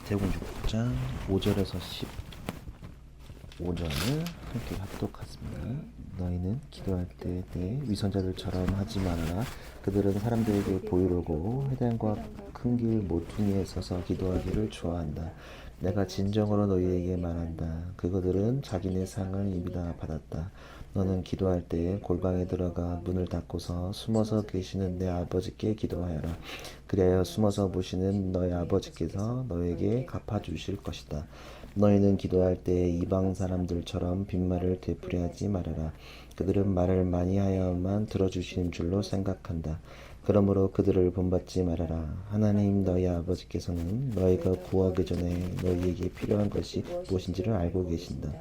마태복음 6장 5절에서 15절을 함께 합독하겠습니다. 너희는 기도할 때 위선자들처럼 하지 말아라. 그들은 사람들에게 보이려고 회당과 큰 길 모퉁이에 서서 기도하기를 좋아한다. 내가 진정으로 너희에게 말한다. 그들은 자기네 상을 이미 다 받았다. 너는 기도할 때 골방에 들어가 문을 닫고서 숨어서 계시는 내 아버지께 기도하여라. 그리하여 숨어서 보시는 너희 아버지께서 너에게 갚아주실 것이다. 너희는 기도할 때 이방 사람들처럼 빈말을 되풀이하지 말아라. 그들은 말을 많이 하여만 들어주시는 줄로 생각한다. 그러므로 그들을 본받지 말아라. 하나님 너희 아버지께서는 너희가 구하기 전에 너희에게 필요한 것이 무엇인지를 알고 계신다.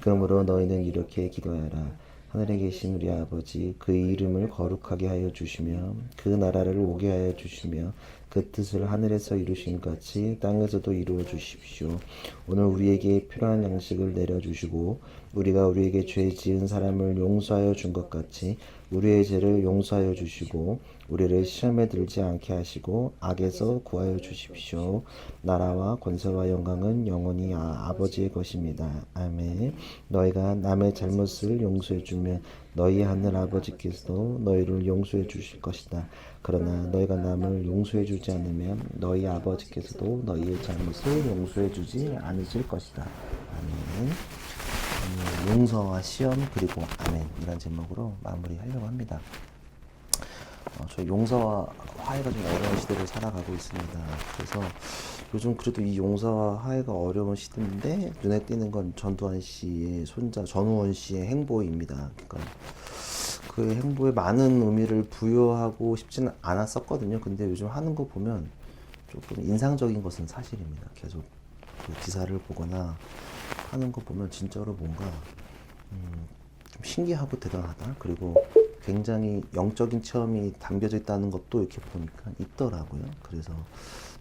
그러므로 너희는 이렇게 기도하라. 하늘에 계신 우리 아버지, 그의 이름을 거룩하게 하여 주시며 그 나라를 오게 하여 주시며 그 뜻을 하늘에서 이루신 같이 땅에서도 이루어 주십시오. 오늘 우리에게 필요한 양식을 내려주시고 우리가 우리에게 죄 지은 사람을 용서하여 준 것 같이 우리의 죄를 용서하여 주시고 우리를 시험에 들지 않게 하시고 악에서 구하여 주십시오. 나라와 권세와 영광은 영원히 아버지의 것입니다. 아멘. 너희가 남의 잘못을 용서해 주면 너희 하늘 아버지께서도 너희를 용서해 주실 것이다. 그러나 너희가 남을 용서해 주지 않으면 너희 아버지께서도 너희의 잘못을 용서해 주지 않으실 것이다. 아멘. 용서와 시험 그리고 아멘 이런 제목으로 마무리하려고 합니다. 저희 용서와 화해가 좀 어려운 시대를 살아가고 있습니다. 그래서 요즘 그래도 이 용서와 화해가 어려운 시대인데 눈에 띄는 건 전두환 씨의 손자 전우원 씨의 행보입니다. 그러니까 그 행보에 많은 의미를 부여하고 싶지는 않았었거든요. 근데 요즘 하는 거 보면 조금 인상적인 것은 사실입니다. 계속 그 기사를 보거나 하는 거 보면 진짜로 뭔가 좀 신기하고 대단하다. 그리고 굉장히 영적인 체험이 담겨져 있다는 것도 이렇게 보니까 있더라고요. 그래서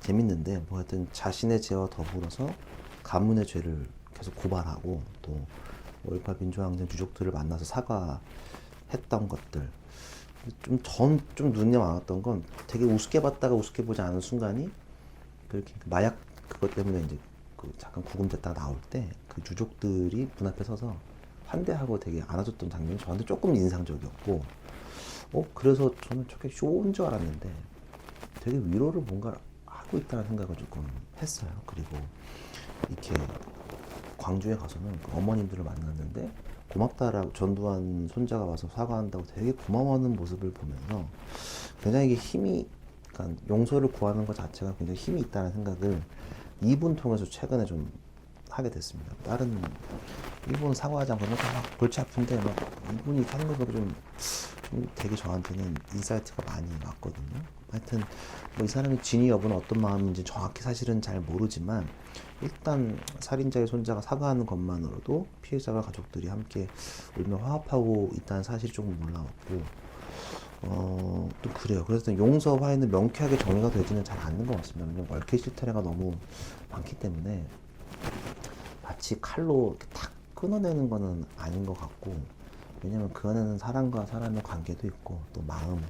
재밌는데 뭐 하여튼 자신의 죄와 더불어서 가문의 죄를 계속 고발하고 또 5.18 민주항쟁 유족들을 만나서 사과했던 것들 좀 눈에 많았던 건 되게 우습게 봤다가 우습게 보지 않은 순간이 그렇게 마약 그것 때문에 이제 그 잠깐 구금됐다가 나올 때 그 유족들이 문 앞에 서서 환대하고 되게 안아줬던 장면이 저한테 조금 인상적이었고 그래서 저는 저게 쇼인 줄 알았는데 되게 위로를 뭔가 하고 있다는 생각을 조금 했어요. 그리고 이렇게 광주에 가서는 그 어머님들을 만났는데 고맙다라고 전두환 손자가 와서 사과한다고 되게 고마워하는 모습을 보면서 굉장히 이게 힘이 그러니까 용서를 구하는 것 자체가 굉장히 힘이 있다는 생각을 이분 통해서 최근에 좀 하게 됐습니다. 다른 일본 사과하지 않고 막 골치 아픈데 막 이분이 하는 거 보고 좀 되게 저한테는 인사이트가 많이 왔거든요. 하여튼 뭐 이 사람이 진위 여부는 어떤 마음인지 정확히 사실은 잘 모르지만 일단 살인자의 손자가 사과하는 것만으로도 피해자와 가족들이 함께 울며 화합하고 있다는 사실이 조금 놀라웠고 또 그래요. 그래서 용서 화해는 명쾌하게 정리가 되지는 잘 않는 것 같습니다. 왜냐면 얽힌 실태가 너무 많기 때문에 마치 칼로 이렇게 탁 끊어내는 거는 아닌 것 같고 왜냐면 그 안에는 사람과 사람의 관계도 있고 또 마음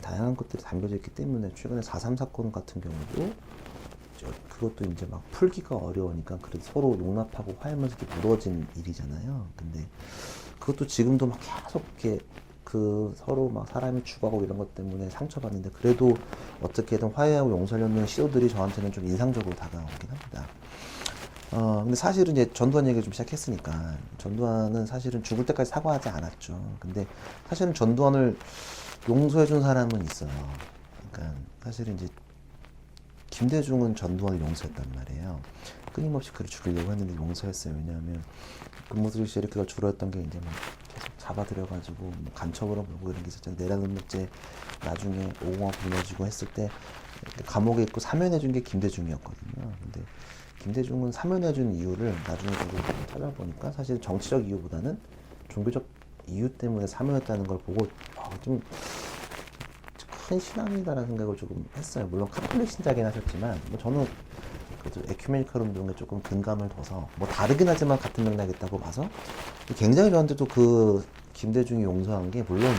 다양한 것들이 담겨져 있기 때문에 최근에 4.3 사건 같은 경우도 그것도 이제 막 풀기가 어려우니까 그래도 서로 용납하고 화해하면서 이렇게 무너진 일이잖아요. 근데 그것도 지금도 막 계속 이렇게 그 서로 막 사람이 죽어가고 이런 것 때문에 상처받는데 그래도 어떻게든 화해하고 용서하려는 시도들이 저한테는 좀 인상적으로 다가오긴 합니다. 근데 사실은 이제 전두환 얘기를 좀 시작했으니까 전두환은 사실은 죽을 때까지 사과하지 않았죠. 근데 사실은 전두환을 용서해준 사람은 있어요. 그러니까 사실은 이제 김대중은 전두환을 용서했단 말이에요. 끊임없이 그를 죽이려고 했는데 용서했어요. 왜냐하면 근무들 시절에 그가 주로 했던 게 이제 막 계속 잡아들여가지고 뭐 간첩으로 물고 이런 게 있었잖아요. 내란음력제 나중에 오공화 무너지고 했을 때 감옥에 있고 사면해준 게 김대중이었거든요. 근데 김대중은 사면해준 이유를 나중에 저도 찾아보니까 사실 정치적 이유보다는 종교적 이유 때문에 사면했다는 걸 보고 좀 큰 신앙이다라는 생각을 조금 했어요. 물론 카톨릭 신자긴 하셨지만 뭐 저는 그래도 에큐메니컬 운동에 조금 근감을 둬서 뭐 다르긴 하지만 같은 맥락이있다고 봐서 굉장히 저한테도 그 김대중이 용서한 게 물론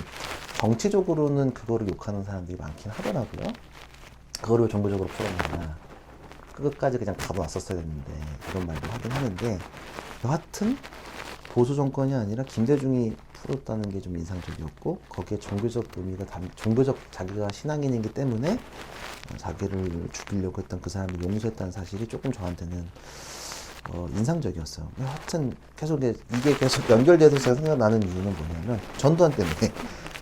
정치적으로는 그거를 욕하는 사람들이 많긴 하더라고요. 그거를 종교적으로 풀어내냐 끝까지 그냥 가둬놨었어야 됐는데 이런 말도 하긴 하는데 여하튼 보수 정권이 아니라 김대중이 풀었다는 게 좀 인상적이었고 거기에 종교적 의미가 종교적 자기가 신앙인이기 때문에 자기를 죽이려고 했던 그 사람을 용서했다는 사실이 조금 저한테는 인상적이었어요. 하여튼 계속 이게 계속 연결돼서 제가 생각나는 이유는 뭐냐면 전두환 때문에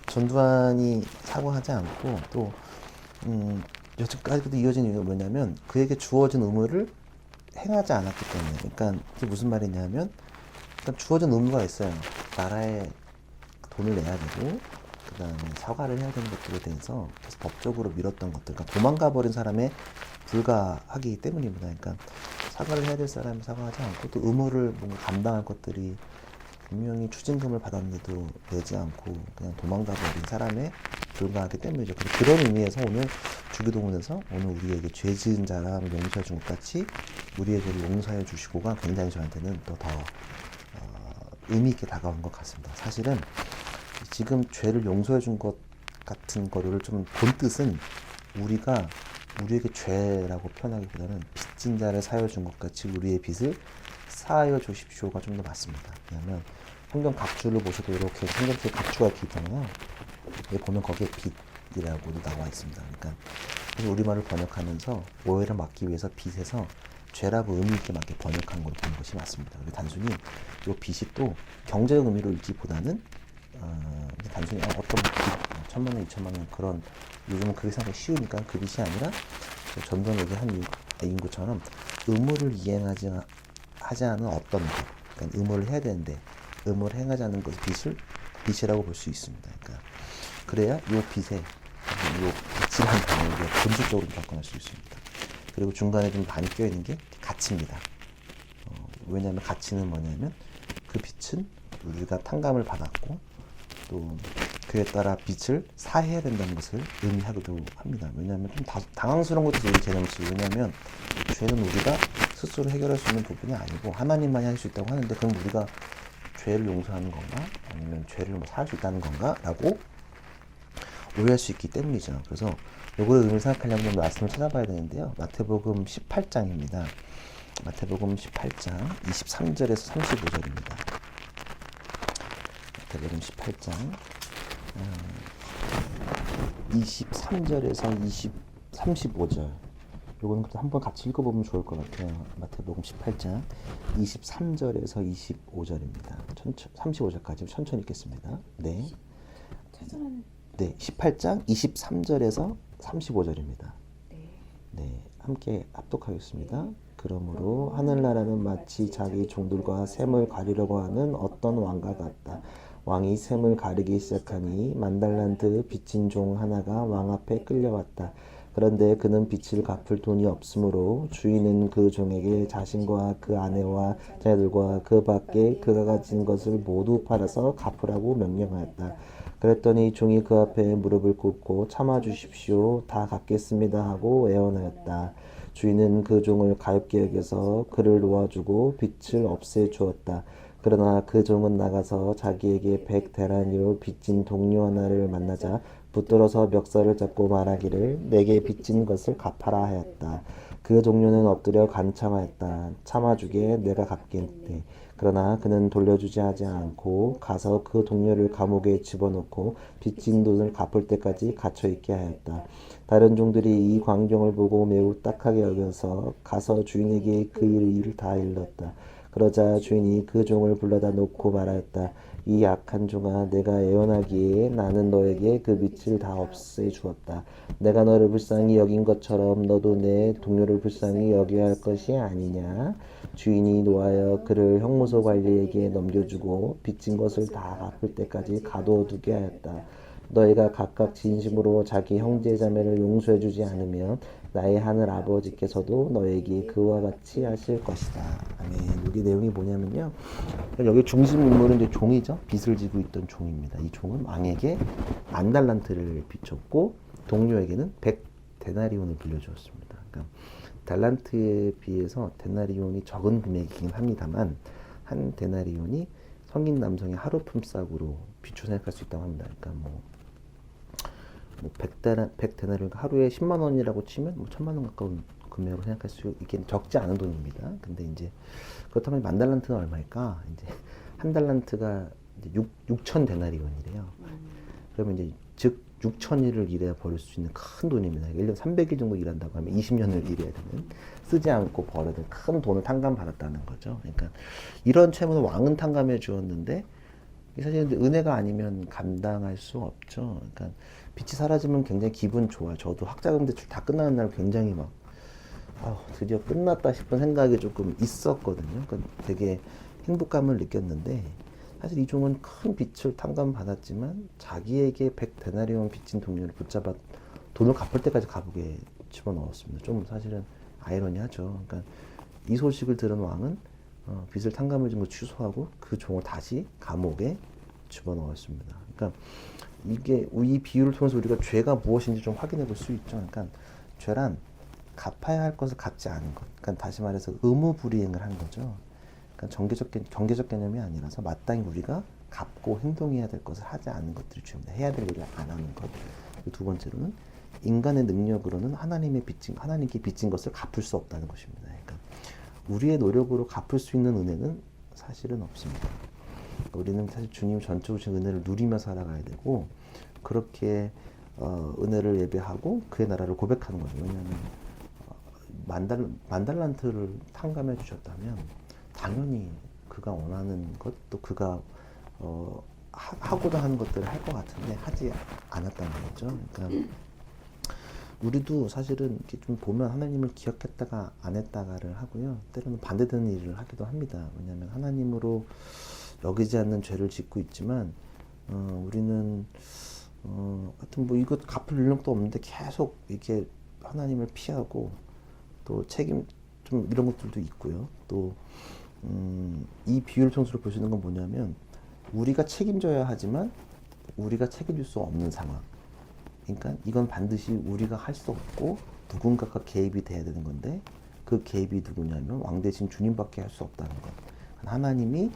전두환이 사과하지 않고 또 여태까지도 이어진 이유가 뭐냐면 그에게 주어진 의무를 행하지 않았기 때문에. 그러니까 이게 무슨 말이냐면 일단 주어진 의무가 있어요. 나라에 돈을 내야 되고 그 다음에 사과를 해야 되는 것들에 대해서 계속 법적으로 미뤘던 것들, 그러니까 도망가 버린 사람에 불과하기 때문입니다. 그러니까 사과를 해야 될 사람이 사과하지 않고 또 의무를 뭔가 감당할 것들이 분명히 추징금을 받았는데도 내지 않고 그냥 도망가 버린 사람에 불과하기 때문이죠. 그런 의미에서 오늘 주기도문에서 오늘 우리에게 죄 지은 자랑 용서해 준 것 같이 우리의 죄를 용서해 주시고가 굉장히 저한테는 더 의미 있게 다가온 것 같습니다. 사실은 지금 죄를 용서해 준 것 같은 거를 좀 본 뜻은 우리가 우리에게 죄라고 표현하기보다는 빚진 자를 사하여 준 것 같이 우리의 빚을 사하여 주십시오가 좀 더 맞습니다. 왜냐하면 성경 각주를 보셔도 이렇게 성경 속에 각주가 이렇게 있잖아요. 여기 보면 거기에 빚이라고도 나와 있습니다. 그러니까 그래서 우리말을 번역하면서 오해를 막기 위해서 빚에서 죄라고 의미 있게 맞게 번역한 걸로 보는 것이 맞습니다. 단순히 이 빚이 또 경제적 의미로 읽기보다는 단순히 어떤 빚, 1,000만 원, 2,000만 원 그런 요즘은 그게 상당히 쉬우니까 그 빚이 아니라 전두환 얘기한 인구처럼 의무를 하지 않은 어떤 것, 그러니까 의무를 해야 되는데 의무를 행하지 않는 것을 빚이라고 볼 수 있습니다. 그러니까 그래야 이 빚이라는 단어를 본질적으로 접근할 수 있습니다. 그리고 중간에 좀 많이 껴있는 게 가치입니다. 왜냐하면 가치는 뭐냐면 그 빚은 우리가 탕감을 받았고 또 그에 따라 빚을 사해야 된다는 것을 의미하기도 합니다. 왜냐하면 좀 당황스러운 것도 되게 개념식. 왜냐하면 죄는 우리가 스스로 해결할 수 있는 부분이 아니고 하나님만이 할 수 있다고 하는데 그럼 우리가 죄를 용서하는 건가? 아니면 죄를 사할 수 있다는 건가? 라고 오해할 수 있기 때문이죠. 그래서 요거의 의미를 생각하려면 말씀을 찾아봐야 되는데요. 마태복음 18장입니다. 마태복음 18장 23절에서 35절입니다. 마태복음 18장 23절에서 35절 요거는 한번 같이 읽어보면 좋을 것 같아요. 마태복음 18장 23절에서 25절입니다. 35절까지 천천히 읽겠습니다. 네. 네, 18장 23절에서 35절입니다. 네, 함께 합독하겠습니다. 그러므로 하늘나라는 마치 자기 종들과 샘을 가리려고 하는 어떤 왕과 같다. 왕이 샘을 가리기 시작하니 만달란트 빚진 종 하나가 왕 앞에 끌려왔다. 그런데 그는 빚을 갚을 돈이 없으므로 주인은 그 종에게 자신과 그 아내와 자녀들과 그 밖에 그가 가진 것을 모두 팔아서 갚으라고 명령하였다. 그랬더니 종이 그 앞에 무릎을 꿇고 참아 주십시오. 다 갚겠습니다 하고 애원하였다. 주인은 그 종을 가엾게 여겨서 그를 놓아주고 빚을 없애 주었다. 그러나 그 종은 나가서 자기에게 100데나리오 빚진 동료 하나를 만나자 붙들어서 멱살을 잡고 말하기를 내게 빚진 것을 갚아라 하였다. 그 동료는 엎드려 간청하였다. 참아주게 내가 갚겠네. 그러나 그는 돌려주지 하지 않고 가서 그 동료를 감옥에 집어넣고 빚진 돈을 갚을 때까지 갇혀있게 하였다. 다른 종들이 이 광경을 보고 매우 딱하게 여겨서 가서 주인에게 그 일을 다 일렀다. 그러자 주인이 그 종을 불러다 놓고 말하였다. 이 악한 종아, 내가 애원하기에 나는 너에게 그 빚을 다 없애 주었다. 내가 너를 불쌍히 여긴 것처럼 너도 내 동료를 불쌍히 여겨야 할 것이 아니냐. 주인이 노하여 그를 형무소 관리에게 넘겨주고 빚진 것을 다 갚을 때까지 가둬두게 하였다. 너희가 각각 진심으로 자기 형제 자매를 용서해 주지 않으면 나의 하늘 아버지께서도 너에게 그와 같이 하실 것이다. 아멘. 여기 내용이 뭐냐면요. 여기 중심 인물은 이제 종이죠. 빚을 지고 있던 종입니다. 이 종은 왕에게 만달란트를 비췄고 동료에게는 100데나리온을 빌려주었습니다. 그러니까 달란트에 비해서 데나리온이 적은 금액이긴 합니다만 한 데나리온이 성인 남성의 하루 품삯으로 비추 생각할 수 있다고 합니다. 그러니까 100데나리온 하루에 10만 원이라고 치면 1000만 원 가까운 금액으로 생각할 수 있겠 적지 않은 돈입니다. 근데 이제 그렇다면 만달란트가 얼마일까? 이제 한 달란트가 이제 6천 데나리온이래요. 그러면 이제 즉 6천일을 일해야 벌을 수 있는 큰 돈입니다. 1년 300일 정도 일한다고 하면 20년을 일해야 되는, 쓰지 않고 벌어야 되는 큰 돈을 탕감받았다는 거죠. 그러니까 이런 채무는 왕은 탕감해 주었는데 사실 은혜가 아니면 감당할 수 없죠. 그러니까 빚이 사라지면 굉장히 기분 좋아요. 저도 학자금 대출 다 끝나는 날 굉장히 막 드디어 끝났다 싶은 생각이 조금 있었거든요. 그러니까 되게 행복감을 느꼈는데 사실 이 종은 큰 빚을 탕감받았지만 자기에게 100데나리온 빚진 동료를 붙잡아 돈을 갚을 때까지 감옥에 집어넣었습니다. 좀 사실은 아이러니하죠. 그러니까 이 소식을 들은 왕은 빚을 탕감을 준 거 취소하고 그 종을 다시 감옥에 집어넣었습니다. 그러니까 이게 이 비유를 통해서 우리가 죄가 무엇인지 좀 확인해 볼 수 있죠. 그러니까 죄란 갚아야 할 것을 갚지 않은 것. 그러니까 다시 말해서 의무 불이행을 한 거죠. 그러니까 경계적 개념이 아니라서 마땅히 우리가 갚고 행동해야 될 것을 하지 않는 것들이 죄입니다. 해야 될 일을 안 하는 것. 두 번째로는 인간의 능력으로는 하나님께 빚진 것을 갚을 수 없다는 것입니다. 그러니까 우리의 노력으로 갚을 수 있는 은혜는 사실은 없습니다. 그러니까 우리는 사실 주님 전적으로 주신 은혜를 누리며 살아가야 되고 그렇게 은혜를 예배하고 그의 나라를 고백하는 거죠. 왜냐하면 만달란트를 탕감해 주셨다면 당연히 그가 원하는 것, 또 그가 하고자 하는 것들을 할 것 같은데 하지 않았다는 거죠. 그러니까 우리도 사실은 이렇게 좀 보면 하나님을 기억했다가 안 했다가를 하고요. 때로는 반대되는 일을 하기도 합니다. 왜냐하면 하나님으로 여기지 않는 죄를 짓고 있지만 우리는 하여튼 뭐 이것 갚을 능력도 없는데 계속 이렇게 하나님을 피하고 또 책임 좀 이런 것들도 있고요. 또 이 비유를 통해서 볼 수 있는 건 뭐냐면 우리가 책임져야 하지만 우리가 책임질 수 없는 상황. 그러니까 이건 반드시 우리가 할 수 없고 누군가가 개입이 돼야 되는 건데 그 개입이 누구냐면 왕 대신 주님밖에 할 수 없다는 것. 하나님이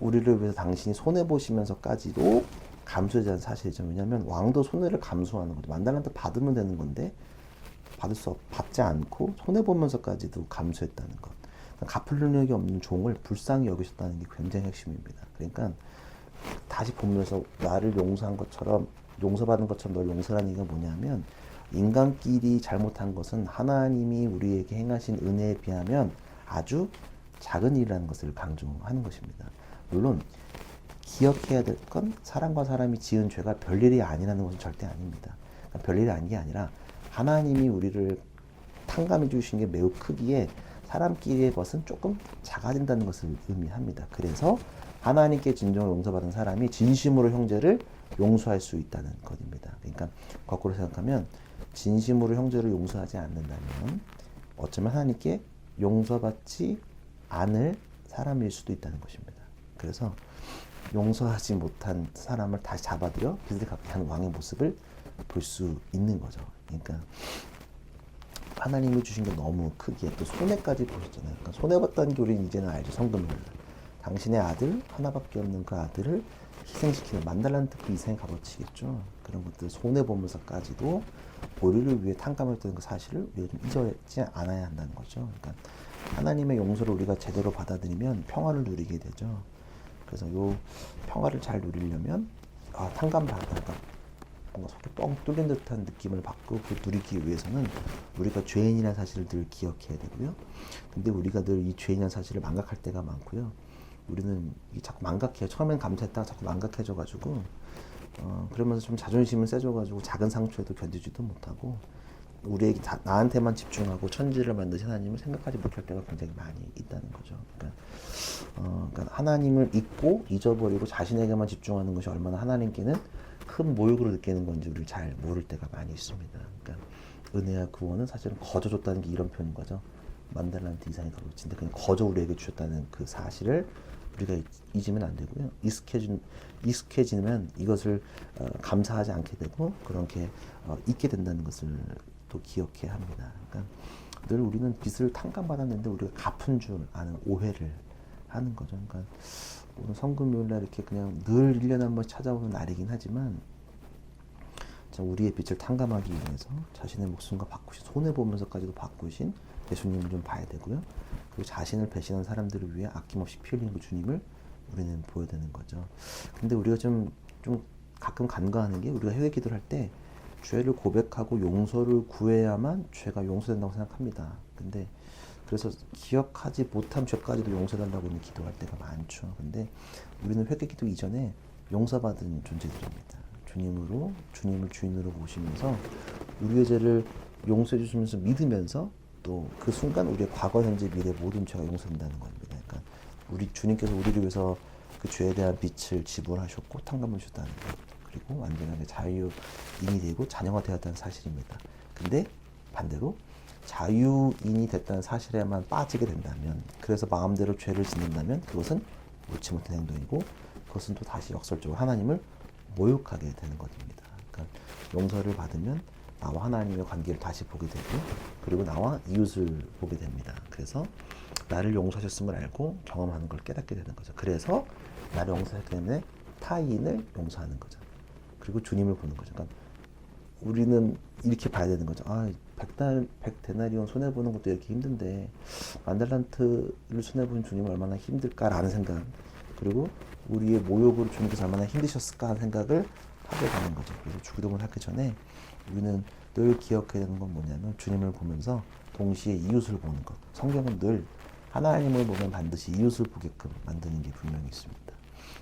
우리를 위해서 당신이 손해보시면서까지도 감수하지 않은 사실이죠. 왜냐하면 왕도 손해를 감수하는 거죠. 만달란트 받으면 되는 건데 받지 않고 손해보면서까지도 감수했다는 것. 갚을 능력이 없는 종을 불쌍히 여기셨다는 게 굉장히 핵심입니다. 그러니까 다시 보면서 나를 용서한 것처럼 용서받은 것처럼 널 용서라는 얘기가 뭐냐면 인간끼리 잘못한 것은 하나님이 우리에게 행하신 은혜에 비하면 아주 작은 일이라는 것을 강조하는 것입니다. 물론 기억해야 될 건 사람과 사람이 지은 죄가 별일이 아니라는 것은 절대 아닙니다. 그러니까 별일이 아닌 게 아니라 하나님이 우리를 탕감해 주신 게 매우 크기에 사람끼리의 것은 조금 작아진다는 것을 의미합니다. 그래서 하나님께 진정으로 용서받은 사람이 진심으로 형제를 용서할 수 있다는 것입니다. 그러니까 거꾸로 생각하면 진심으로 형제를 용서하지 않는다면 어쩌면 하나님께 용서받지 않을 사람일 수도 있다는 것입니다. 그래서 용서하지 못한 사람을 다시 잡아들여 빚을 갚게 하는 왕의 모습을 볼 수 있는 거죠. 그러니까 하나님이 주신 게 너무 크기에 또 손해까지 보셨잖아요. 그러니까 손해봤다는 게 우리는 이제는 알죠. 성금을. 당신의 아들, 하나밖에 없는 그 아들을 희생시키는 만달란트 그 이상의 값어치겠죠. 그런 것들 손해보면서까지도 우리를 위해 탕감했다는 그 사실을 우리가 좀 잊지 않아야 한다는 거죠. 그러니까 하나님의 용서를 우리가 제대로 받아들이면 평화를 누리게 되죠. 그래서 이 평화를 잘 누리려면 탕감받다가 뭔가 속이 뻥 뚫린 듯한 느낌을 받고 그 누리기 위해서는 우리가 죄인이라는 사실을 늘 기억해야 되고요. 근데 우리가 늘 이 죄인이라는 사실을 망각할 때가 많고요. 우리는 자꾸 망각해요. 처음엔 감사했다가 자꾸 망각해져가지고 그러면서 좀 자존심을 세져가지고 작은 상처에도 견디지도 못하고 우리에게 나한테만 집중하고 천지를 만드신 하나님을 생각하지 못할 때가 굉장히 많이 있다는 거죠. 그러니까 하나님을 잊고 잊어버리고 자신에게만 집중하는 것이 얼마나 하나님께는 큰 모욕으로 느끼는 건지 우리를 잘 모를 때가 많이 있습니다. 그러니까 은혜와 구원은 사실은 거저 줬다는 게 이런 표현인 거죠. 만달란트 이상의 값어치인데 그냥 거저 우리에게 주셨다는 그 사실을 우리가 잊으면 안 되고요. 익숙해지면 이것을 감사하지 않게 되고 그렇게 잊게 된다는 것을 또 기억해야 합니다. 그러니까 늘 우리는 빚을 탕감받았는데 우리가 갚은 줄 아는 오해를 하는 거죠. 그러니까 오늘 성금요일날 이렇게 그냥 늘 1년에 한 번 찾아오는 날이긴 하지만 자, 우리의 빛을 탕감하기 위해서 자신의 목숨과 바꾸신, 손해보면서까지도 바꾸신 예수님을 좀 봐야 되고요. 그리고 자신을 배신한 사람들을 위해 아낌없이 피 흘리는 그 주님을 우리는 보여야 되는 거죠. 근데 우리가 좀 가끔 간과하는 게, 우리가 회개 기도를 할 때 죄를 고백하고 용서를 구해야만 죄가 용서된다고 생각합니다. 근데 그래서 기억하지 못한 죄까지도 용서달라고 기도할 때가 많죠. 근데 우리는 회개 기도 이전에 용서받은 존재들입니다. 주님을 주인으로 모시면서 우리의 죄를 용서해 주시면서 믿으면서 또 그 순간 우리의 과거, 현재, 미래 모든 죄가 용서된다는 겁니다. 그러니까 우리 주님께서 우리를 위해서 그 죄에 대한 빚을 지불하셨고 탕감을 주셨다는 것, 그리고 완전하게 자유인이 되고 자녀가 되었다는 사실입니다. 근데 반대로 자유인이 됐다는 사실에만 빠지게 된다면, 그래서 마음대로 죄를 짓는다면 그것은 옳지 못한 행동이고, 그것은 또 다시 역설적으로 하나님을 모욕하게 되는 것입니다. 그러니까 용서를 받으면 나와 하나님의 관계를 다시 보게 되고, 그리고 나와 이웃을 보게 됩니다. 그래서 나를 용서하셨음을 알고 경험하는 걸 깨닫게 되는 거죠. 그래서 나를 용서했기 때문에 타인을 용서하는 거죠. 그리고 주님을 보는 거죠. 그러니까 우리는 이렇게 봐야 되는 거죠. 아, 100데나리온 손해보는 것도 이렇게 힘든데 10,000달란트를 손해보는 주님은 얼마나 힘들까라는 생각, 그리고 우리의 모욕으로 주님께서 얼마나 힘드셨을까 하는 생각을 하게 되는 거죠. 그래서 주기도문을 하기 전에 우리는 늘 기억해야 되는 건 뭐냐면, 주님을 보면서 동시에 이웃을 보는 것. 성경은 늘 하나님을 보면 반드시 이웃을 보게끔 만드는 게 분명히 있습니다.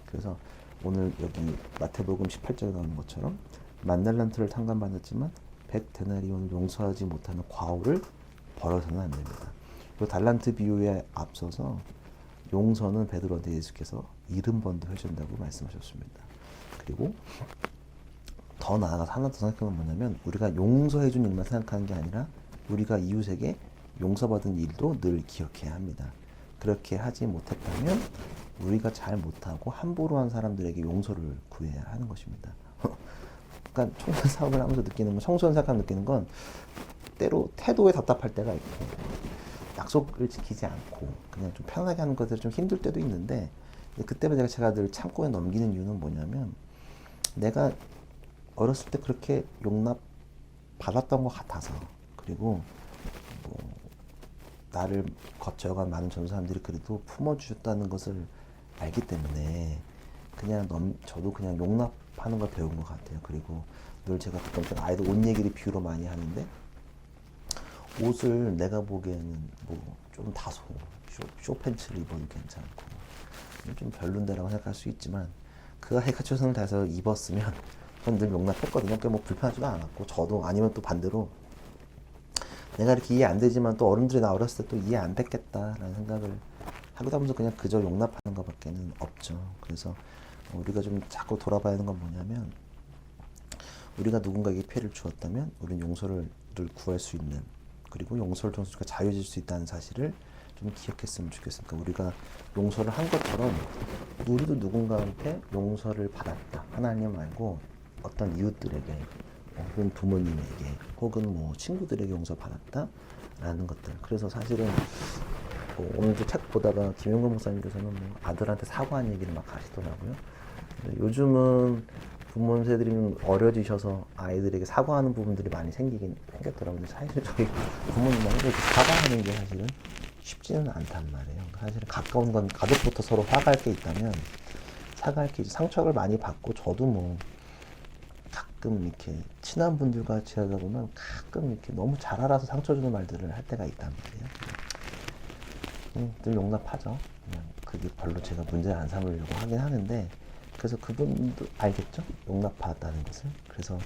그래서 오늘 여기 마태복음 18절에 나오는 것처럼 10,000달란트를 탕감받았지만 100데나리온을 용서하지 못하는 과오를 벌어서는 안 됩니다. 그 달란트 비유에 앞서서 용서는 베드로한테 예수께서 70번도 해준다고 말씀하셨습니다. 그리고 더 나아가서 하나 더 생각하는 건 뭐냐면, 우리가 용서해준 일만 생각하는 게 아니라 우리가 이웃에게 용서받은 일도 늘 기억해야 합니다. 그렇게 하지 못했다면 우리가 잘 못하고 함부로 한 사람들에게 용서를 구해야 하는 것입니다. 그러니까 청소년 사업을 하면서 느끼는 건, 청소년 생각하면 느끼는 건, 때로 태도에 답답할 때가 있고, 약속을 지키지 않고 그냥 좀 편하게 하는 것들이 좀 힘들 때도 있는데, 그때마다 제가 늘 참고 넘기는 이유는 뭐냐면, 내가 어렸을 때 그렇게 용납 받았던 것 같아서, 그리고 뭐 나를 거쳐간 많은 전사람들이 그래도 품어주셨다는 것을 알기 때문에 저도 그냥 용납하는 걸 배운 것 같아요. 그리고 늘 제가 가끔 아이들 옷 얘기를 비유로 많이 하는데, 옷을 내가 보기에는 뭐 좀 다소 쇼팬츠를 입어도 괜찮고 좀 별론데라고 생각할 수 있지만, 그 아이가 최선을 다해서 입었으면 전 늘 용납했거든요. 그러니까 뭐 불편하지도 않았고, 저도 아니면 또 반대로 내가 이렇게 이해 안 되지만 또 어른들이 나 어렸을 때 또 이해 안 됐겠다라는 생각을 하기도 하면서 그냥 그저 용납하는 것밖에는 없죠. 그래서 우리가 좀 자꾸 돌아봐야 하는 건 뭐냐면, 우리가 누군가에게 피해를 주었다면 우리는 용서를 늘 구할 수 있는, 그리고 용서를 통해서 우리가 자유해질 수 있다는 사실을 좀 기억했으면 좋겠습니다. 우리가 용서를 한 것처럼 우리도 누군가한테 용서를 받았다. 하나님 말고 어떤 이웃들에게, 혹은 부모님에게, 혹은 뭐 친구들에게 용서받았다라는 것들. 그래서 사실은 오늘도 책 보다가 김용건 목사님께서는 뭐 아들한테 사과한 얘기를 막 하시더라고요. 근데 요즘은 부모 세대들이 어려지셔서 아이들에게 사과하는 부분들이 많이 생겼더라고요. 사실 저희 부모님한테 사과하는 게 사실은 쉽지는 않단 말이에요. 사실은 가까운 건 가족부터 서로 화갈 게 있다면 사과할 게, 상처를 많이 받고, 저도 뭐 가끔 이렇게 친한 분들과 같이 하다 보면 가끔 이렇게 너무 잘 알아서 상처 주는 말들을 할 때가 있단 말이에요. 늘 용납하죠. 그냥 그게 별로 제가 문제 안 삼으려고 하긴 하는데, 그래서 그분도 알겠죠? 용납받았다는 것을. 그래서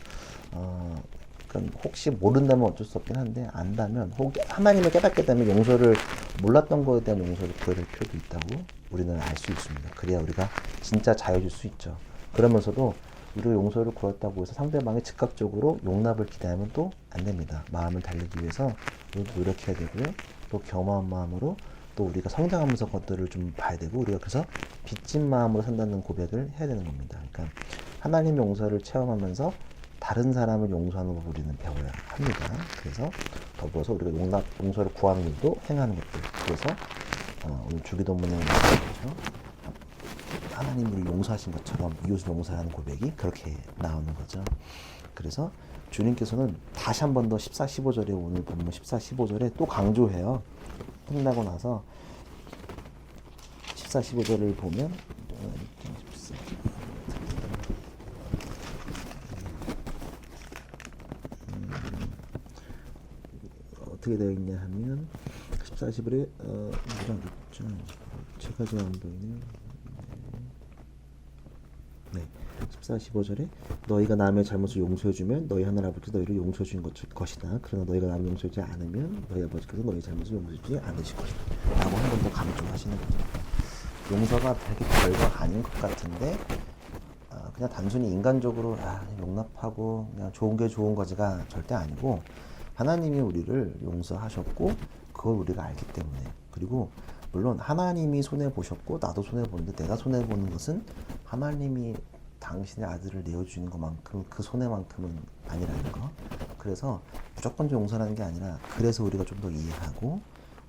그럼 혹시 모른다면 어쩔 수 없긴 한데, 안다면, 혹 하나님을 깨닫게 되면 용서를, 몰랐던 거에 대한 용서를 구해야 될 필요도 있다고 우리는 알 수 있습니다. 그래야 우리가 진짜 자유해질 수 있죠. 그러면서도 우리가 용서를 구했다고 해서 상대방이 즉각적으로 용납을 기대하면 또 안 됩니다. 마음을 달리기 위해서 우리도 노력해야 되고요. 또 겸허한 마음으로 또 우리가 성장하면서 것들을 좀 봐야 되고, 우리가 그래서 빚진 마음으로 산다는 고백을 해야 되는 겁니다. 그러니까 하나님의 용서를 체험하면서 다른 사람을 용서하는 법 우리는 배워야 합니다. 그래서 더불어서 우리가 용서를 구하는 일도 행하는 것들. 그래서 오늘 주기도문에 나오죠. 하나님을 용서하신 것처럼 이웃을 용서하는 고백이 그렇게 나오는 거죠. 그래서 주님께서는 다시 한 번 더 14, 15절에 오늘 본문 14, 15절에 또 강조해요. 끝나고 나서 14, 15절을 보면 어떻게 되어 있냐 하면 14, 15절에 뭐라고 있죠? 제가 잘 안 보이네요. 네. 14, 15절에 너희가 남의 잘못을 용서해주면 너희 하늘 아버지도 너희를 용서해 주는 것이다. 그러나 너희가 남을 용서하지 않으면 너희 아버지께서 너희 잘못을 용서해 주지 않으실 것이다. 라고 한 번 더 강조하시는 거죠. 용서가 되게 별거 아닌 것 같은데 그냥 단순히 인간적으로 용납하고 그냥 좋은 게 좋은 거지가 절대 아니고 하나님이 우리를 용서하셨고 그걸 우리가 알기 때문에 그리고 물론 하나님이 손해보셨고 나도 손해보는데 내가 손해보는 것은 하나님이 당신의 아들을 내어주는 것만큼 그 손해만큼은 아니라는 거. 그래서 무조건 용서라는 게 아니라 그래서 우리가 좀 더 이해하고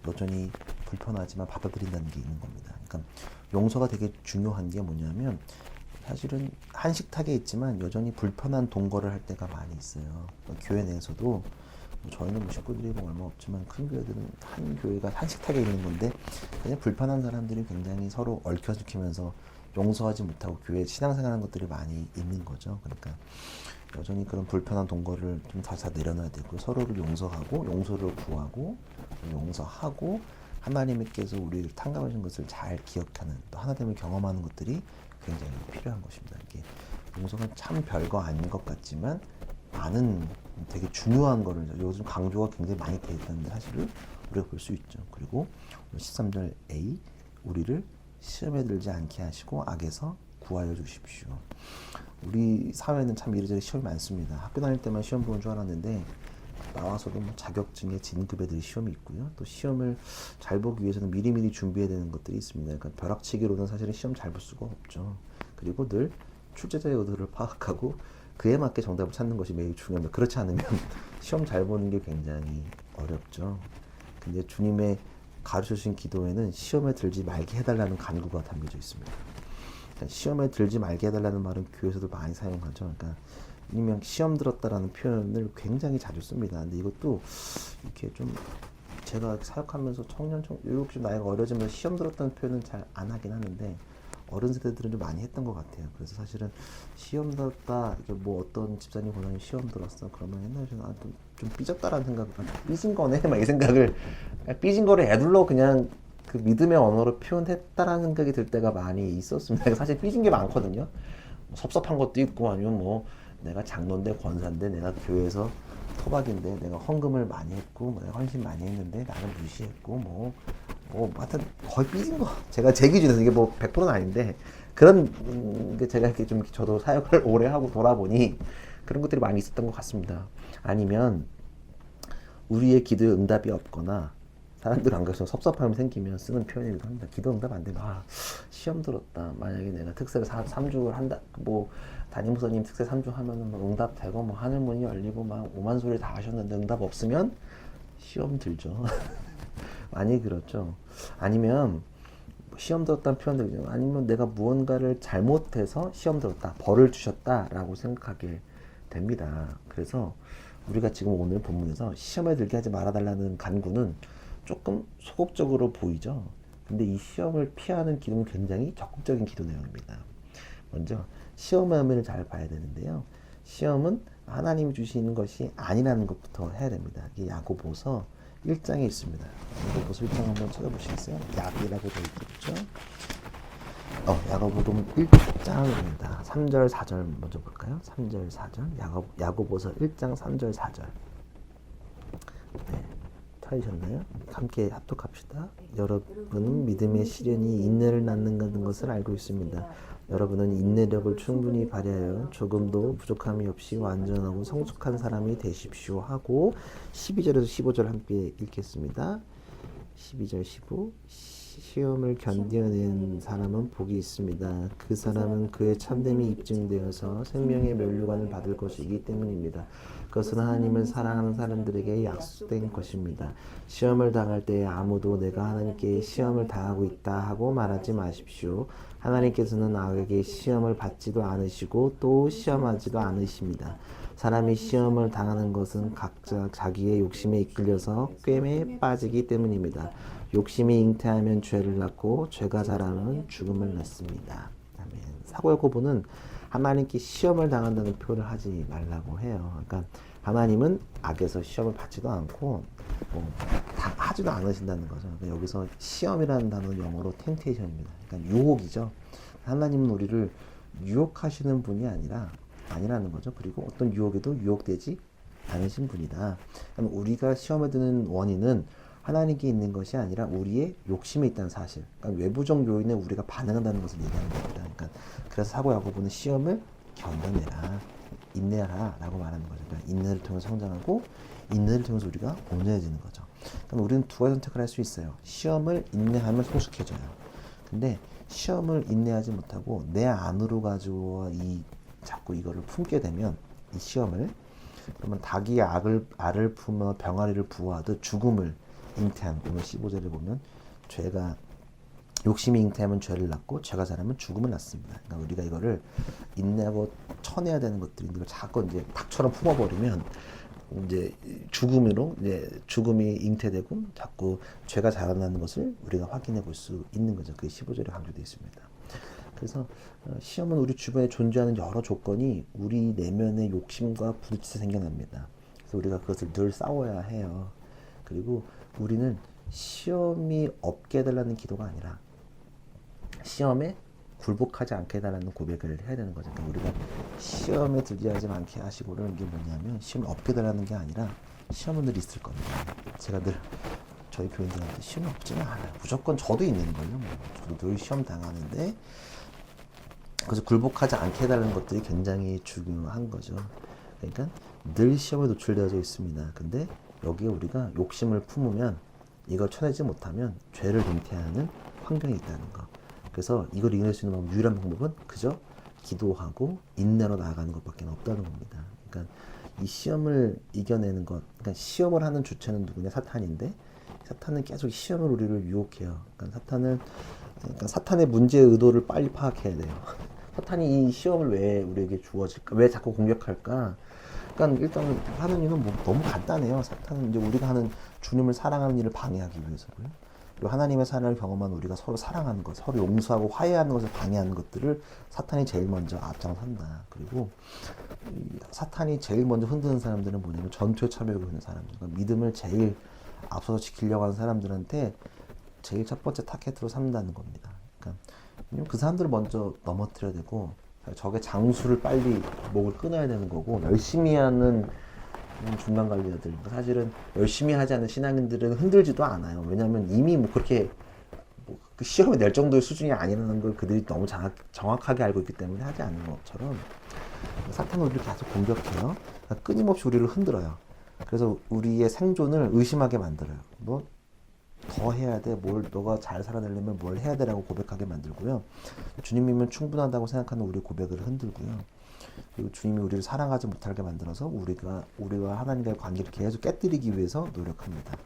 여전히 불편하지만 받아들인다는 게 있는 겁니다. 그러니까 용서가 되게 중요한 게 뭐냐면 사실은 한식탁에 있지만 여전히 불편한 동거를 할 때가 많이 있어요. 교회 내에서도 저희는 뭐 식구들이 뭐 얼마 없지만 큰 교회들은 한 교회가 한식탁에 있는 건데 그냥 불편한 사람들이 굉장히 서로 얽혀지면서 용서하지 못하고 교회에 신앙생활하는 것들이 많이 있는 거죠. 그러니까 여전히 그런 불편한 동거를 좀 다 내려놔야 되고 서로를 용서하고 용서를 구하고 용서하고 하나님께서 우리를 탕감하신 것을 잘 기억하는 또 하나님을 경험하는 것들이 굉장히 필요한 것입니다. 이게 용서가 참 별거 아닌 것 같지만 많은 되게 중요한 거를 요즘 강조가 굉장히 많이 되어 있다는 사실을 우리가 볼 수 있죠. 그리고 13절 A 우리를 시험에 들지 않게 하시고 악에서 구하여 주십시오. 우리 사회는 참 이리저리 시험이 많습니다. 학교 다닐 때만 시험 보는 줄 알았는데 나와서도 뭐 자격증에 진급에 들 시험이 있고요. 또 시험을 잘 보기 위해서는 미리미리 준비해야 되는 것들이 있습니다. 그러니까 벼락치기로는 사실은 시험 잘 볼 수가 없죠. 그리고 늘 출제자의 의도를 파악하고 그에 맞게 정답을 찾는 것이 매우 중요합니다. 그렇지 않으면 시험 잘 보는 게 굉장히 어렵죠. 근데 주님의 가르쳐주신 기도에는 시험에 들지 말게 해달라는 간구가 담겨져 있습니다. 그러니까 시험에 들지 말게 해달라는 말은 교회에서도 많이 사용하죠. 그러니까 일명 시험 들었다라는 표현을 굉장히 자주 씁니다. 근데 이것도 이렇게 좀 제가 사역하면서 이렇게 좀 나이가 어려지면서 시험 들었다는 표현은 잘 안 하긴 하는데 어른 세대들은 좀 많이 했던 것 같아요. 그래서 사실은 시험 들었다, 이게 뭐 어떤 집사님 보면 시험 들었어. 그러면 옛날에 좀 삐졌다라는 생각, 삐진 거네? 막 이 생각을, 삐진 거를 애둘러 그냥 그 믿음의 언어로 표현했다라는 생각이 들 때가 많이 있었습니다. 사실 삐진 게 많거든요. 뭐 섭섭한 것도 있고 아니면 뭐 내가 장로인데 권사인데 내가 교회에서 토박인데 내가 헌금을 많이 했고 뭐 내가 헌신 많이 했는데 나는 무시했고 뭐 하여튼 거의 삐진 거 제가 제 기준에서 이게 뭐 100%는 아닌데 그런 게 제가 이렇게 좀 저도 사역을 오래 하고 돌아보니 그런 것들이 많이 있었던 것 같습니다. 아니면 우리의 기도에 응답이 없거나 사람들 안 가서 섭섭함이 생기면 쓰는 표현이기도 합니다. 기도 응답 안 되면 시험 들었다. 만약에 내가 특세를 3주를 한다. 뭐 담임 목사님 특세 3주 하면은 막 응답 되고 뭐 하늘문이 열리고 막 오만 소리 다 하셨는데 응답 없으면 시험 들죠. 많이 그렇죠. 아니면 시험 들었다는 표현들이죠. 아니면 내가 무언가를 잘못해서 시험 들었다. 벌을 주셨다라고 생각하게 됩니다. 그래서 우리가 지금 오늘 본문에서 시험에 들게 하지 말아달라는 간구는 조금 소극적으로 보이죠. 근데 이 시험을 피하는 기도는 굉장히 적극적인 기도 내용입니다. 먼저 시험의 의미를 잘 봐야 되는데요. 시험은 하나님이 주시는 것이 아니라는 것부터 해야 됩니다. 이게 야고보서 1장에 있습니다. 야고보서 1장 한번 찾아보시겠어요? 약이라고 되어 있겠죠? 야고보서 1장입니다. 3절, 4절 먼저 볼까요? 3절, 4절. 야고보서 1장 3절, 4절. 네. 찾으셨나요? 함께 합독합시다. 여러분은 믿음의 시련이 인내를 낳는 것을 알고 있습니다. 여러분은 인내력을 충분히 발휘하여 조금도 부족함이 없이 완전하고 성숙한 사람이 되십시오 하고 12절에서 15절 함께 읽겠습니다. 12절 15 시험을 견뎌낸 사람은 복이 있습니다. 그 사람은 그의 참됨이 입증되어서 생명의 면류관을 받을 것이기 때문입니다. 그것은 하나님을 사랑하는 사람들에게 약속된 것입니다. 시험을 당할 때 아무도 내가 하나님께 시험을 당하고 있다 하고 말하지 마십시오. 하나님께서는 악에게 시험을 받지도 않으시고 또 시험하지도 않으십니다. 사람이 시험을 당하는 것은 각자 자기의 욕심에 이끌려서 꿰매에 빠지기 때문입니다. 욕심이 잉태하면 죄를 낳고 죄가 자라면 죽음을 낳습니다. 아멘. 사고 야고보는 하나님께 시험을 당한다는 표현을 하지 말라고 해요. 그러니까 하나님은 악에서 시험을 받지도 않고 하지도 않으신다는 거죠. 그러니까 여기서 시험이라는 단어는 영어로 템테이션입니다. 그러니까 유혹이죠. 하나님은 우리를 유혹하시는 분이 아니라는 거죠. 그리고 어떤 유혹에도 유혹되지 않으신 분이다. 그러니까 우리가 시험에 드는 원인은 하나님께 있는 것이 아니라 우리의 욕심에 있다는 사실. 그러니까 외부적 요인에 우리가 반응한다는 것을 얘기하는 겁니다. 그러니까 그래서 사고 야고보는 시험을 견뎌내라, 인내하라 라고 말하는 거죠. 그러니까 인내를 통해서 성장하고 인내를 통해서 우리가 온전해지는 거죠. 그럼 우리는 두 가지 선택을 할 수 있어요. 시험을 인내하면 성숙해져요. 근데 시험을 인내하지 못하고 내 안으로 가지고 자꾸 이거를 품게 되면 이 시험을, 그러면 닭이 알을 품어 병아리를 부화하듯 죽음을 잉태한, 오늘 15절에 보면 죄가 욕심이 잉태하면 죄를 낳고 죄가 자라면 죽음을 낳습니다. 그러니까 우리가 이거를 인내하고 쳐내야 되는 것들인데 이걸 자꾸 이제 닭처럼 품어버리면 이제 죽음이 잉태되고 자꾸 죄가 자라나는 것을 우리가 확인해 볼 수 있는 거죠. 그게 15절에 강조되어 있습니다. 그래서 시험은 우리 주변에 존재하는 여러 조건이 우리 내면의 욕심과 부딪혀서 생겨납니다. 그래서 우리가 그것을 늘 싸워야 해요. 그리고 우리는 시험이 없게 해달라는 기도가 아니라 시험에 굴복하지 않게 해달라는 고백을 해야 되는 거죠. 그러니까 우리가 시험에 들지 않게 하시고는 이게 뭐냐면 시험을 없게 해달라는 게 아니라 시험은 늘 있을 겁니다. 제가 늘 저희 교인들한테 시험이 없지는 않아요. 무조건 저도 있는 거예요. 저도 늘 시험 당하는데 그래서 굴복하지 않게 해달라는 것들이 굉장히 중요한 거죠. 그러니까 늘 시험에 노출되어져 있습니다. 근데 여기에 우리가 욕심을 품으면 이걸 쳐내지 못하면 죄를 잉태하는 환경이 있다는 거. 그래서 이걸 이겨낼 수 있는 유일한 방법은 그저 기도하고 인내로 나아가는 것밖에 없다는 겁니다. 그러니까 이 시험을 이겨내는 것, 그러니까 시험을 하는 주체는 누구냐? 사탄인데 사탄은 계속 시험을 우리를 유혹해요. 그러니까 사탄의 문제의 의도를 빨리 파악해야 돼요. 사탄이 이 시험을 왜 우리에게 주어질까? 왜 자꾸 공격할까? 그러니까 일단 하는 이유는 너무 간단해요. 사탄은 이제 우리가 하는 주님을 사랑하는 일을 방해하기 위해서고요. 그리고 하나님의 사랑을 경험한 우리가 서로 사랑하는 것, 서로 용서하고 화해하는 것을 방해하는 것들을 사탄이 제일 먼저 앞장선다. 그리고 사탄이 제일 먼저 흔드는 사람들은 뭐냐면 전투에 참여하고 있는 사람들. 그러니까 믿음을 제일 앞서서 지키려고 하는 사람들한테 제일 첫 번째 타겟으로 삼는다는 겁니다. 그러니까 그 사람들을 먼저 넘어뜨려야 되고 적의 장수를 빨리 목을 끊어야 되는 거고, 열심히 하는 중간관리자들, 사실은 열심히 하지 않는 신앙인들은 흔들지도 않아요. 왜냐하면 이미 그렇게 그 시험에 낼 정도의 수준이 아니라는 걸 그들이 너무 정확하게 알고 있기 때문에 하지 않는 것처럼 사탄은 우리를 계속 공격해요. 그러니까 끊임없이 우리를 흔들어요. 그래서 우리의 생존을 의심하게 만들어요. 너 더 해야 돼. 너가 잘 살아내려면 뭘 해야 되라고 고백하게 만들고요. 주님이면 충분하다고 생각하는 우리 고백을 흔들고요. 그리고 주님이 우리를 사랑하지 못하게 만들어서 우리와 하나님과의 관계를 계속 깨뜨리기 위해서 노력합니다.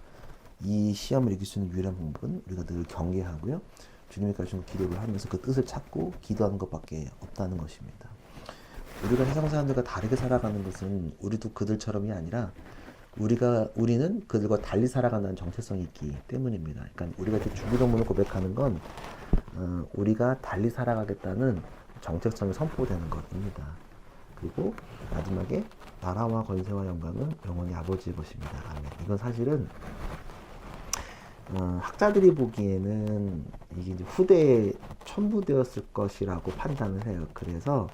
이 시험을 이길 수 있는 유일한 방법은 우리가 늘 경계하고요. 주님이 가르치는 기도를 하면서 그 뜻을 찾고 기도하는 것밖에 없다는 것입니다. 우리가 세상 사람들과 다르게 살아가는 것은 우리도 그들처럼이 아니라 우리는 그들과 달리 살아간다는 정체성이 있기 때문입니다. 그러니까 우리가 이렇게 주기도문을 고백하는 건 우리가 달리 살아가겠다는 정체성이 선포되는 것입니다. 그리고 마지막에 나라와 권세와 영광은 영원히 아버지의 것입니다. 아멘. 이건 사실은 학자들이 보기에는 이게 이제 후대에 첨부되었을 것이라고 판단을 해요. 그래서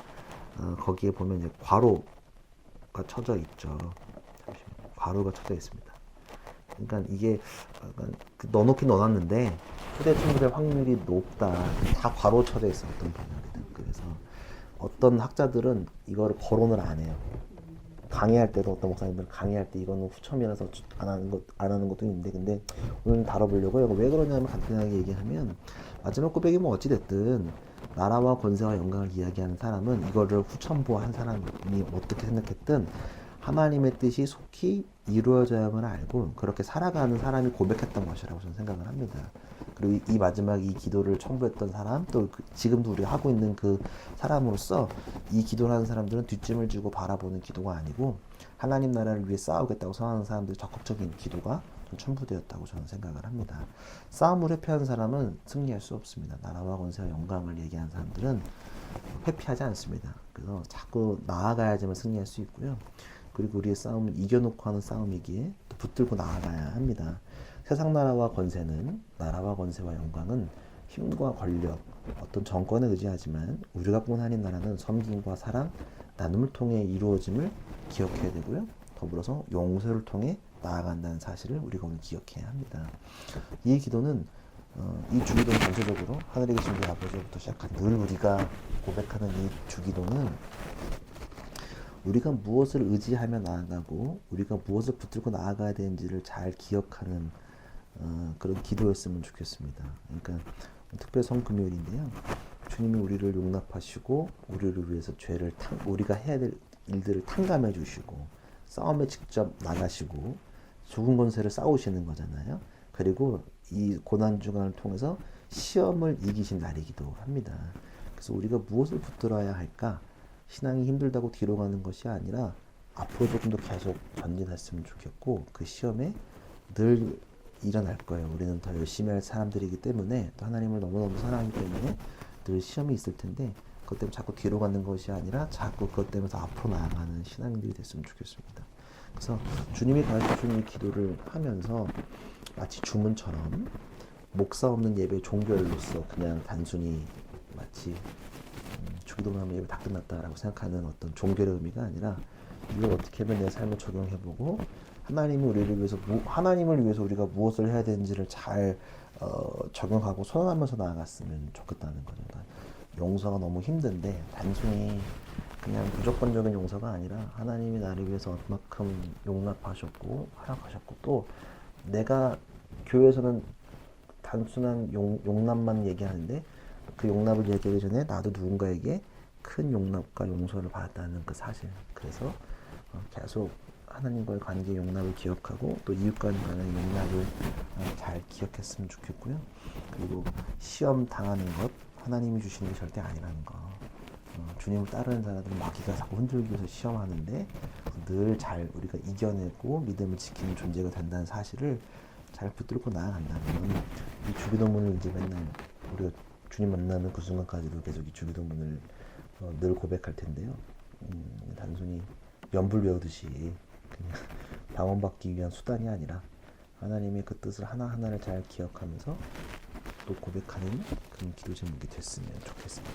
거기에 보면 이제 괄호가 쳐져 있죠. 괄호가 쳐져 있습니다. 그러니까 이게 넣어놓긴 넣어놨는데 후대 첨부될 확률이 높다. 다 괄호 쳐져 있어, 어떤 번역이든. 그래서 어떤 학자들은 이거를 거론을 안 해요. 강의할 때도 어떤 목사님들은 강의할 때 이거는 후첨이라서 안 하는 것도 있는데, 근데 오늘 다뤄보려고요. 왜 그러냐면 간단하게 얘기하면 마지막 고백이 뭐 어찌됐든 나라와 권세와 영광을 이야기하는 사람은 이거를 후첨부한 사람이 어떻게 생각했든 하나님의 뜻이 속히 이루어져야만 알고 그렇게 살아가는 사람이 고백했던 것이라고 저는 생각을 합니다. 그리고 이 마지막 이 기도를 첨부했던 사람, 또 지금도 우리가 하고 있는 그 사람으로서 이 기도를 하는 사람들은 뒷짐을 지고 바라보는 기도가 아니고 하나님 나라를 위해 싸우겠다고 선하는 사람들의 적극적인 기도가 첨부되었다고 저는 생각을 합니다. 싸움을 회피하는 사람은 승리할 수 없습니다. 나라와 권세와 영광을 얘기하는 사람들은 회피하지 않습니다. 그래서 자꾸 나아가야지만 승리할 수 있고요. 그리고 우리의 싸움은 이겨놓고 하는 싸움이기에 또 붙들고 나아가야 합니다. 세상 나라와 권세는, 나라와 권세와 영광은 힘과 권력, 어떤 정권에 의지하지만 우리가 본 하나님 나라는 섬김과 사랑, 나눔을 통해 이루어짐을 기억해야 되고요. 더불어서 용서를 통해 나아간다는 사실을 우리가 오늘 기억해야 합니다. 이 기도는 이 주기도는 전체적으로 하늘에 계신 우리 아버지로부터 시작한 늘 우리가 고백하는 이 주기도는 우리가 무엇을 의지하며 나아가고 우리가 무엇을 붙들고 나아가야 되는지를 잘 기억하는 그런 기도였으면 좋겠습니다. 그러니까 특별 성금요일인데요. 주님이 우리를 용납하시고 우리를 위해서 우리가 해야 될 일들을 탕감해 주시고 싸움에 직접 나가시고 죽은 권세를 싸우시는 거잖아요. 그리고 이 고난 주간을 통해서 시험을 이기신 날이기도 합니다. 그래서 우리가 무엇을 붙들어야 할까? 신앙이 힘들다고 뒤로 가는 것이 아니라 앞으로 조금 더 계속 전진했으면 좋겠고 그 시험에 늘 일어날 거예요. 우리는 더 열심히 할 사람들이기 때문에 또 하나님을 너무너무 사랑하기 때문에 늘 시험이 있을 텐데 그것 때문에 자꾸 뒤로 가는 것이 아니라 자꾸 그것 때문에 더 앞으로 나아가는 신앙인들이 됐으면 좋겠습니다. 그래서 주님이 가르쳐준 이 기도를 하면서 마치 주문처럼 목사 없는 예배 종교일로서 그냥 단순히 마치 주기도만 하면 예배 다 끝났다라고 생각하는 어떤 종교의 의미가 아니라 이걸 어떻게 하면 내 삶에 적용해보고 하나님을 위해서 우리가 무엇을 해야 되는지를 잘 적용하고 선언하면서 나아갔으면 좋겠다는 거죠. 그러니까 용서가 너무 힘든데 단순히 그냥 무조건적인 용서가 아니라 하나님이 나를 위해서 얼마큼 용납하셨고 허락하셨고 또 내가 교회에서는 단순한 용납만 얘기하는데 그 용납을 얘기하기 전에 나도 누군가에게 큰 용납과 용서를 받았다는 그 사실. 그래서 계속 하나님과의 관계의 용납을 기억하고 또 이웃과의 용납을 잘 기억했으면 좋겠고요. 그리고 시험 당하는 것 하나님이 주시는 게 절대 아니라는 거. 주님을 따르는 자들은 마귀가 자꾸 흔들기 위해서 시험하는데 늘 잘 우리가 이겨내고 믿음을 지키는 존재가 된다는 사실을 잘 붙들고 나아간다면 이 주기도문을 이제 맨날 우리가 주님 만나는 그 순간까지도 계속 이 주기도문을 늘 고백할 텐데요. 단순히 연불 외우듯이 그냥 방언받기 위한 수단이 아니라 하나님의 그 뜻을 하나하나를 잘 기억하면서 또 고백하는 그런 기도 제목이 됐으면 좋겠습니다.